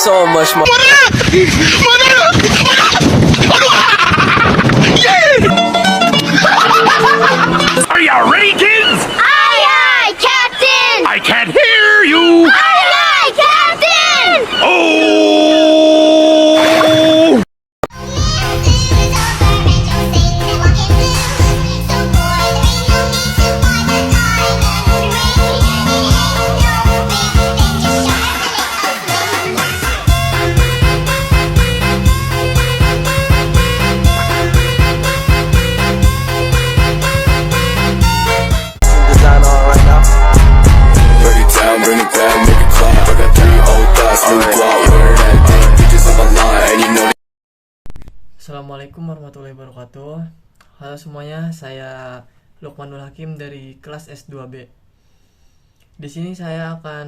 so much more. Are you ready, kids? Aye, aye, Captain! I can't hear you. Aye, aye, Captain! Oh! Design on right now. Break it down, bring it back, make it clap. I got three old thoughts, new guap, where that thing, bitches on my line, and you know. Assalamualaikum warahmatullahi wabarakatuh. Halo semuanya, saya Lukmanul Hakim dari kelas S2B. Di sini saya akan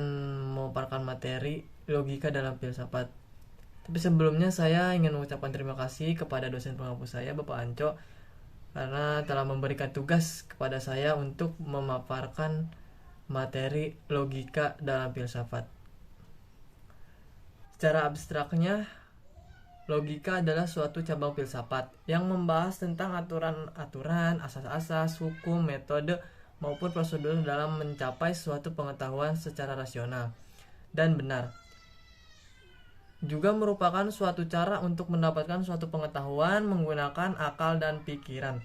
memaparkan materi logika dalam filsafat. Tapi sebelumnya saya ingin mengucapkan terima kasih kepada dosen penghapus saya, Bapak Anco, karena telah memberikan tugas kepada saya untuk memaparkan materi logika dalam filsafat. Secara abstraknya, logika adalah suatu cabang filsafat yang membahas tentang aturan-aturan, asas-asas, hukum, metode, maupun prosedur dalam mencapai suatu pengetahuan secara rasional dan benar. Juga merupakan suatu cara untuk mendapatkan suatu pengetahuan menggunakan akal dan pikiran.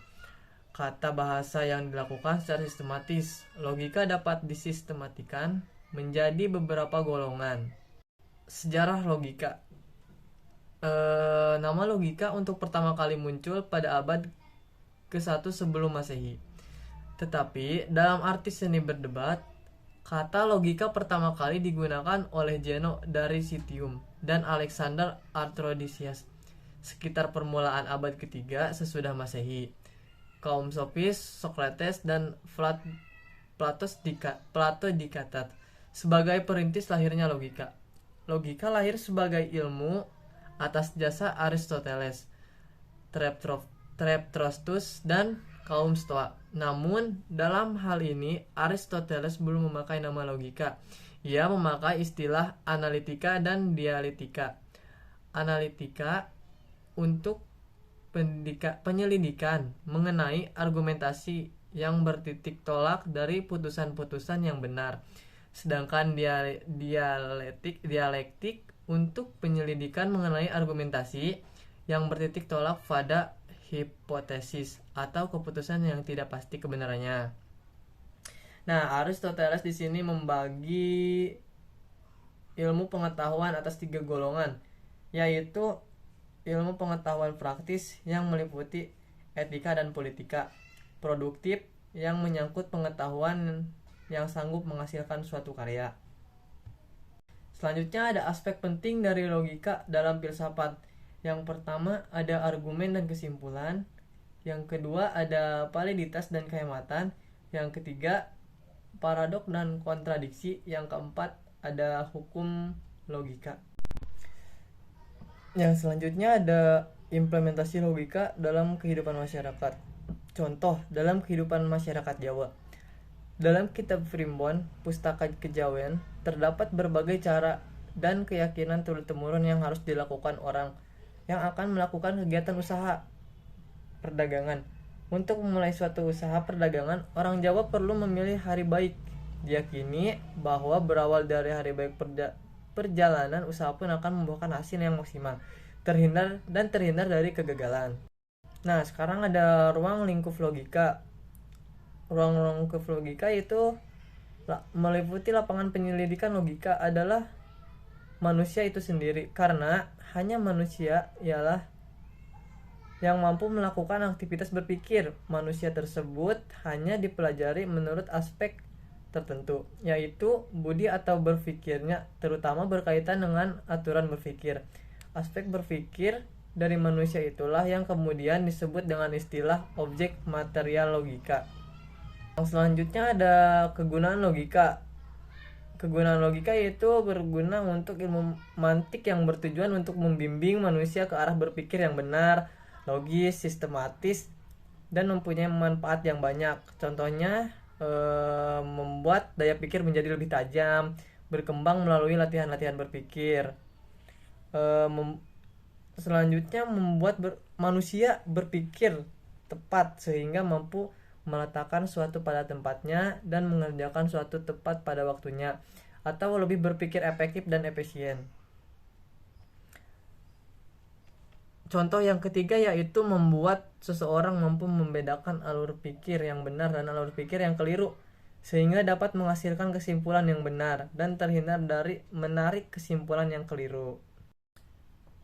Kata bahasa yang dilakukan secara sistematis. Logika dapat disistematikan menjadi beberapa golongan. Sejarah logika. Nama logika untuk pertama kali muncul pada abad ke-1 sebelum Masehi. Tetapi dalam arti seni berdebat, kata logika pertama kali digunakan oleh Zeno dari Citium dan Alexander Artrodisias sekitar permulaan abad ketiga sesudah Masehi. Kaum sofis, Socrates, dan Plato dicatat sebagai perintis lahirnya logika. Logika lahir sebagai ilmu atas jasa Aristoteles, Theophrastus, dan kaum Stoa. Namun, dalam hal ini Aristoteles belum memakai nama logika. Ia memakai istilah analitika dan dialektika. Analitika untuk penyelidikan mengenai argumentasi yang bertitik tolak dari putusan-putusan yang benar. Sedangkan dialektik untuk penyelidikan mengenai argumentasi yang bertitik tolak pada hipotesis atau keputusan yang tidak pasti kebenarannya. Nah, Aristoteles di sini membagi ilmu pengetahuan atas 3 golongan, yaitu ilmu pengetahuan praktis yang meliputi etika dan politika, produktif yang menyangkut pengetahuan yang sanggup menghasilkan suatu karya. Selanjutnya ada aspek penting dari logika dalam filsafat. Yang pertama ada argumen dan kesimpulan, yang kedua ada validitas dan kehematan, yang ketiga paradok dan kontradiksi, yang keempat ada hukum logika. Yang selanjutnya ada implementasi logika dalam kehidupan masyarakat. Contoh dalam kehidupan masyarakat Jawa. Dalam kitab Primbon, Pustaka Kejawen, terdapat berbagai cara dan keyakinan turun-temurun yang harus dilakukan orang yang akan melakukan kegiatan usaha perdagangan. Untuk memulai suatu usaha perdagangan, orang Jawa perlu memilih hari baik. Diyakini bahwa berawal dari hari baik perjalanan usaha pun akan membuahkan hasil yang maksimal, terhindar dari kegagalan. Nah, sekarang ada ruang lingkup logika. Ruang lingkup logika itu meliputi lapangan penyelidikan logika adalah manusia itu sendiri, karena hanya manusia ialah yang mampu melakukan aktivitas berpikir. Manusia tersebut hanya dipelajari menurut aspek tertentu, yaitu budi atau berpikirnya, terutama berkaitan dengan aturan berpikir. Aspek berpikir dari manusia itulah yang kemudian disebut dengan istilah objek material logika. Yang selanjutnya ada kegunaan logika. Kegunaan logika yaitu berguna untuk ilmu mantik yang bertujuan untuk membimbing manusia ke arah berpikir yang benar, logis, sistematis, dan mempunyai manfaat yang banyak. Contohnya membuat daya pikir menjadi lebih tajam, berkembang melalui latihan-latihan berpikir. Selanjutnya membuat manusia berpikir tepat sehingga mampu meletakkan suatu pada tempatnya dan mengerjakan suatu tepat pada waktunya, atau lebih berpikir efektif dan efisien. Contoh yang ketiga yaitu membuat seseorang mampu membedakan alur pikir yang benar dan alur pikir yang keliru, sehingga dapat menghasilkan kesimpulan yang benar dan terhindar dari menarik kesimpulan yang keliru.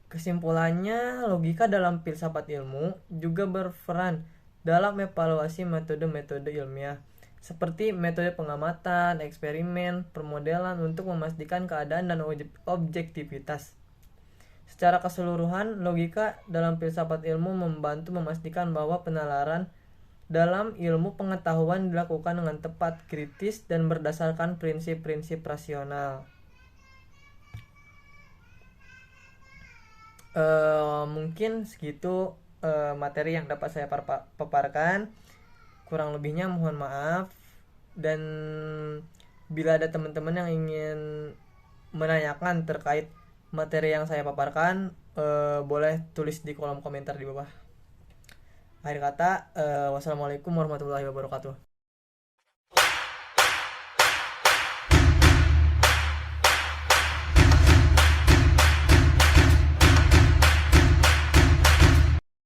Kesimpulannya, logika dalam filsafat ilmu juga berperan dalam evaluasi metode-metode ilmiah, seperti metode pengamatan, eksperimen, permodelan untuk memastikan keadaan dan objektivitas. Secara keseluruhan, logika dalam filsafat ilmu membantu memastikan bahwa penalaran dalam ilmu pengetahuan dilakukan dengan tepat, kritis, dan berdasarkan prinsip-prinsip rasional. Mungkin segitu materi yang dapat saya paparkan. Kurang lebihnya mohon maaf. Dan bila ada teman-teman yang ingin menanyakan terkait materi yang saya paparkan, boleh tulis di kolom komentar di bawah. Akhir kata, wassalamualaikum warahmatullahi wabarakatuh.